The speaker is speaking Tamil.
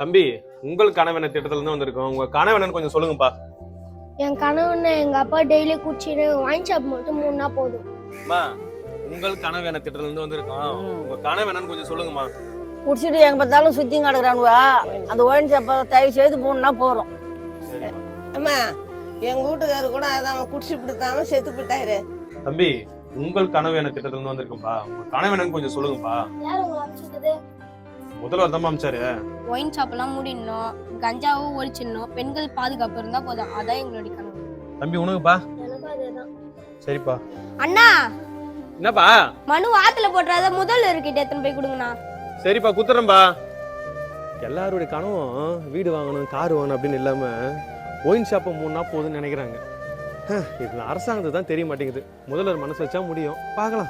தம்பி, உங்கள் கனவென திட்டத்துல இருந்து வந்திருக்கோம். உங்க கனவெனன்னு கொஞ்சம் சொல்லுங்கப்பா. என் கனவுன்னு எங்க அப்பா டெய்லி குடிச்சிட்டு ஒயின் ஷாப் மட்டும் மூணுனா போதும். அம்மா, உங்கள் கனவென திட்டத்துல இருந்து வந்திருக்கோம். உங்க கனவெனன்னு கொஞ்சம் சொல்லுங்கம்மா. குடிச்சிட்டு எங்க பார்த்தாலும் சுத்தி கிடக்குறானுவா. அந்த ஒயின் ஷாப்பை தயவு செய்து மூணுனா போறோம். அம்மா எங்க வீட்டுக்காரு கூட அதான் குடிச்சு பிடித்தாம செத்து போயிட்டாரு. தம்பி, உங்கள் கனவென திட்டத்துல இருந்து வந்திருக்கோம்ப்பா. உங்க கனவெனன்னு கொஞ்சம் சொல்லுங்கப்பா. யார் உங்களை அனுப்பிச்சது? முதல்வர் தான் அமிச்சாரு. ஒயின் ஷாப்லாம் மூடிடணும், கஞ்சாவும் ஒழிச்சிடணும், பெண்கள் பாதுகாப்பு இருந்தா போதும். அதான் எங்களுடைய கனவு. தம்பி உனக்குப்பா? எனக்கும் அதேதான். சரிப்பா. அண்ணா, என்னப்பா? மனு ஆத்துல போட்டுறாத, முதல்வர்கிட்ட எத்தனை போய் கொடுங்கண்ணா. சரிப்பா, குத்துறேன்பா. எல்லாருடைய கனவும் வீடு வாங்கணும், கார் வாங்கணும் அப்படின்னு இல்லாம ஒயின் ஷாப்பை மூணுனா போதுன்னு நினைக்கிறாங்க. இது அரசாங்கத்துக்கு தான் தெரிய மாட்டேங்குது. முதல்வர் மனசு வச்சா முடியும். பார்க்கலாம்.